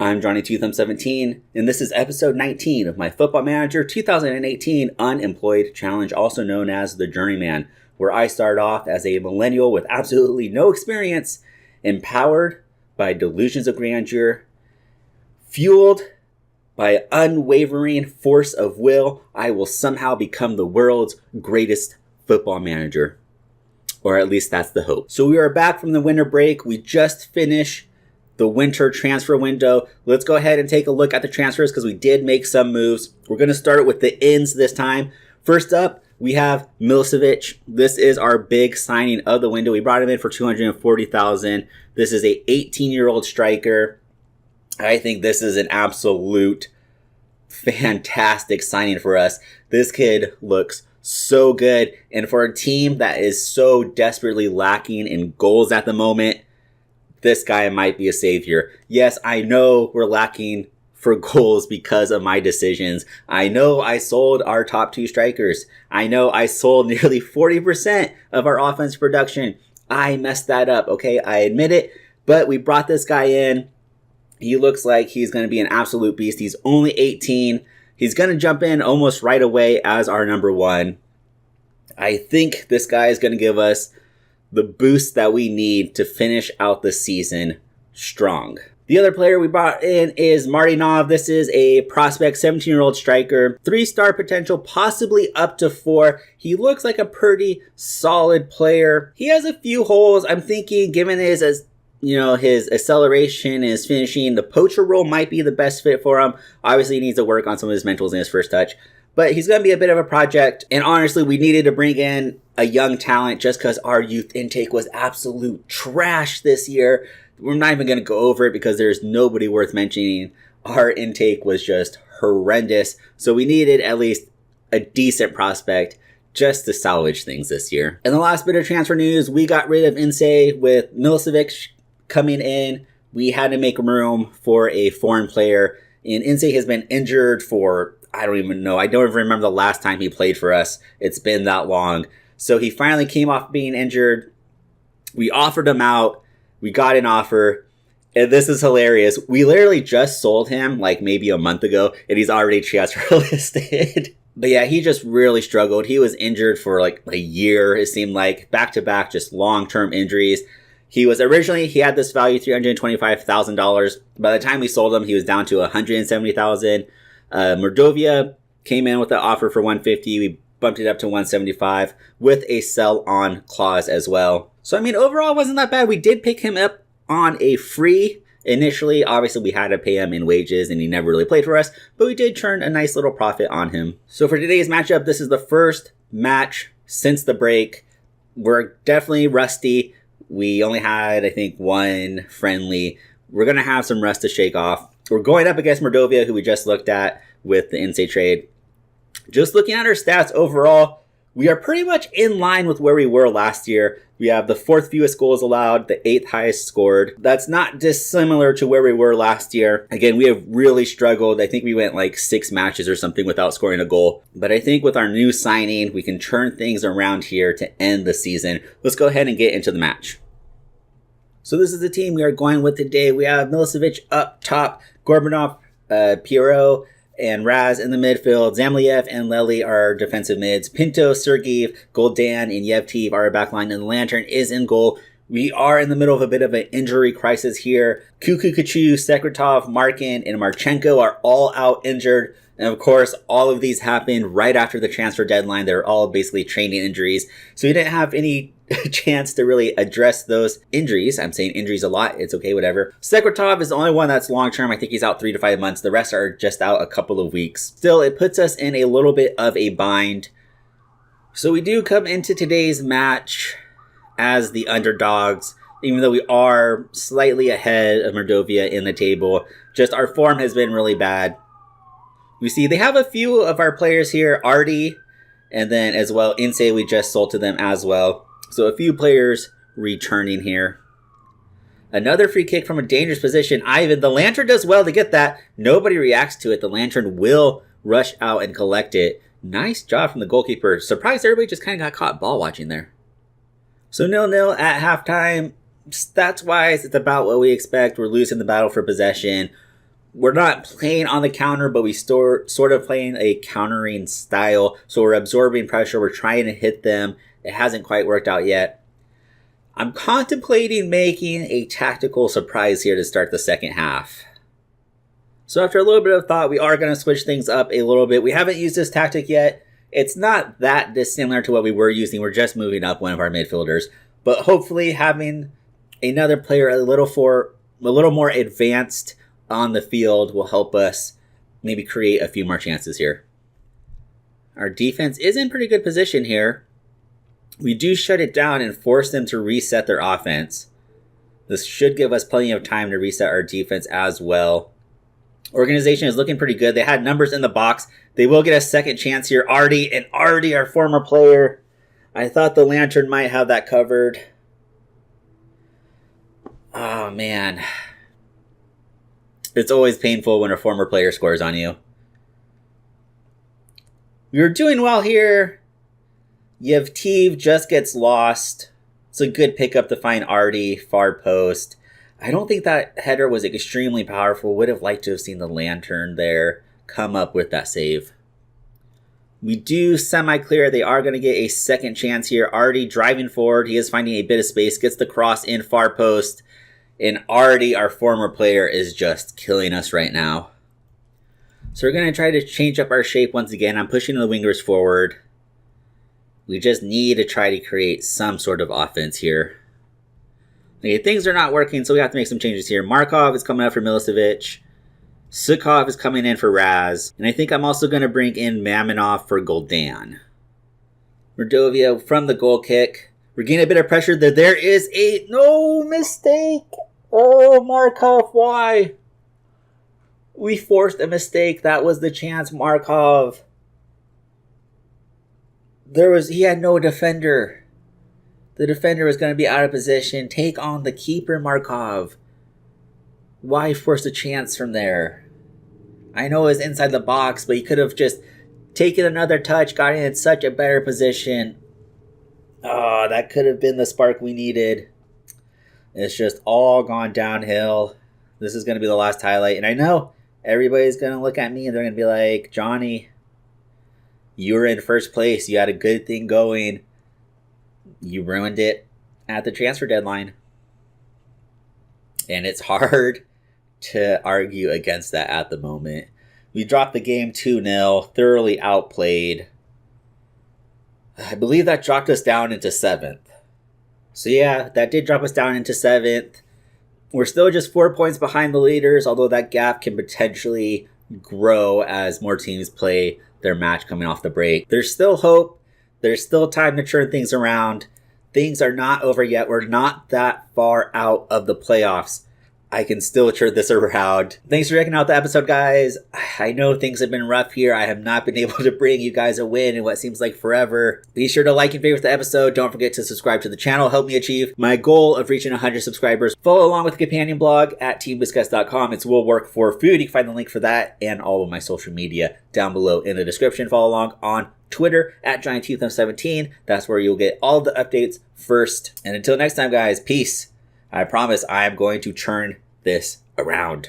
I'm Johnny FM17, and this is episode 19 of my Football Manager 2018 Unemployed Challenge, also known as the Journeyman, where I start off as a millennial with absolutely no experience, empowered by delusions of grandeur, fueled by unwavering force of will. I will somehow become the world's greatest football manager. Or at least that's the hope. So we are back from the winter break. We just finished the winter transfer window. Let's go ahead and take a look at the transfers because we did make some moves. We're going to start with the ins this time. First up, we have Milicevic. This is our big signing of the window. We brought him in for $240,000. This is a 18-year-old striker. I think this is an absolute fantastic signing for us. This kid looks so good. And for a team that is so desperately lacking in goals at the moment, this guy might be a savior. Yes, I know we're lacking for goals because of my decisions. I know I sold our top two strikers. I know I sold nearly 40% of our offense production. I messed that up, okay? I admit it. But we brought this guy in. He looks like he's going to be an absolute beast. He's only 18. He's going to jump in almost right away as our number one. I think this guy is going to give us the boost that we need to finish out the season strong. The other player we brought in is Martinov. This is a prospect, 17-year-old striker, 3-star potential, possibly up to 4. He looks like a pretty solid player. He has a few holes. I'm thinking, given his acceleration and his finishing, the poacher role might be the best fit for him. Obviously, he needs to work on some of his mentals in his first touch. But he's going to be a bit of a project. And honestly, we needed to bring in a young talent just because our youth intake was absolute trash this year. We're not even going to go over it because there's nobody worth mentioning. Our intake was just horrendous. So we needed at least a decent prospect just to salvage things this year. And the last bit of transfer news, we got rid of Ince with Milicevic coming in. We had to make room for a foreign player. And Ince has been injured for, I don't even know. I don't even remember the last time he played for us. It's been that long. So he finally came off being injured. We offered him out. We got an offer. And this is hilarious. We literally just sold him like maybe a month ago. And he's already transfer listed. But yeah, he just really struggled. He was injured for like a year. It seemed like back-to-back just long-term injuries. He had this value, $325,000. By the time we sold him, he was down to $170,000. Mordovia came in with an offer for $150,000. We bumped it up to $175,000 with a sell-on clause as well. So, I mean, overall, it wasn't that bad. We did pick him up on a free initially. Obviously, we had to pay him in wages, and he never really played for us. But we did turn a nice little profit on him. So, for today's matchup, this is the first match since the break. We're definitely rusty. We only had, I think, one friendly. We're going to have some rust to shake off. We're going up against Mordovia, who we just looked at with the Ince trade. Just looking at our stats overall, we are pretty much in line with where we were last year. We have the 4th fewest goals allowed, the 8th highest scored. That's not dissimilar to where we were last year. Again, we have really struggled. I think we went like 6 matches or something without scoring a goal. But I think with our new signing, we can turn things around here to end the season. Let's go ahead and get into the match. So this is the team we are going with today. We have Milicevic up top, Gorbanov, Pierrot, and Raz in the midfield. Zamliev and Lely are defensive mids. Pinto, Sergeev, Goldan, and Yevtiv are our backline, and the Lantern is in goal. We are in the middle of a bit of an injury crisis here. Kukukachu, Sekretov, Markin, and Marchenko are all out injured. And of course, all of these happened right after the transfer deadline. They're all basically training injuries. So we didn't have any chance to really address those injuries. I'm saying injuries a lot. It's okay, whatever. Sekretov is the only one that's long-term. I think he's out 3 to 5 months. The rest are just out a couple of weeks. Still, it puts us in a little bit of a bind. So we do come into today's match as the underdogs, even though we are slightly ahead of Mordovia in the table. Just our form has been really bad. We see they have a few of our players here, Artie, and then as well, Ince we just sold to them as well. So a few players returning here. Another free kick from a dangerous position. Ivan, the Lantern does well to get that. Nobody reacts to it. The Lantern will rush out and collect it. Nice job from the goalkeeper. Surprised everybody just kind of got caught ball watching there. So 0-0 at halftime. Stats-wise, it's about what we expect. We're losing the battle for possession. we're not playing on the counter, but we sort of playing a countering style. So we're absorbing pressure. We're trying to hit them. It hasn't quite worked out yet. I'm contemplating making a tactical surprise here to start the second half. So after a little bit of thought, we are going to switch things up a little bit. We haven't used this tactic yet. It's not that dissimilar to what we were using. We're just moving up one of our midfielders. But hopefully having another player a little more advanced on the field will help us maybe create a few more chances here. Our defense is in pretty good position here. We do shut it down and force them to reset their offense. This should give us plenty of time to reset our defense as well. Organization is looking pretty good. They had numbers in the box. They will get a second chance here. Artie, our former player. I thought the Lantern might have that covered. Oh, man. It's always painful when a former player scores on you. We were doing well here. Yevtiv just gets lost. It's a good pickup to find Artie, far post. I don't think that header was extremely powerful. Would have liked to have seen the Lantern there come up with that save. We do semi-clear. They are going to get a second chance here. Artie driving forward. He is finding a bit of space. Gets the cross in far post. And Artie, our former player, is just killing us right now. So we're going to try to change up our shape once again. I'm pushing the wingers forward. We just need to try to create some sort of offense here. Okay, things are not working, so we have to make some changes here. Markov is coming up for Milicevic. Sukhov is coming in for Raz. And I think I'm also going to bring in Mamonov for Goldan. Mordovia from the goal kick. We're getting a bit of pressure. There is a... No mistake! Oh, Markov, why? We forced a mistake. That was the chance, Markov. He had no defender. The defender was going to be out of position. Take on the keeper, Markov. Why force a chance from there? I know it was inside the box, but he could have just taken another touch, got in such a better position. Oh, that could have been the spark we needed. It's just all gone downhill. This is going to be the last highlight. And I know everybody's going to look at me and they're going to be like, Johnny, you were in first place. You had a good thing going. You ruined it at the transfer deadline. And it's hard to argue against that at the moment. We dropped the game 2-0, thoroughly outplayed. I believe that dropped us down into 7th. So yeah, that did drop us down into 7th. We're still just 4 points behind the leaders, although that gap can potentially grow as more teams play their match coming off the break. There's still hope. There's still time to turn things around. Things are not over yet. We're not that far out of the playoffs. I can still turn this around. Thanks for checking out the episode, guys. I know things have been rough here. I have not been able to bring you guys a win in what seems like forever. Be sure to like and favorite the episode. Don't forget to subscribe to the channel. Help me achieve my goal of reaching 100 subscribers. Follow along with the companion blog at teambiscuits.com. It's Will Work for Food. You can find the link for that and all of my social media down below in the description. Follow along on Twitter at GiantTeeth17. That's where you'll get all of the updates first. And until next time, guys, peace. I promise I am going to turn this around.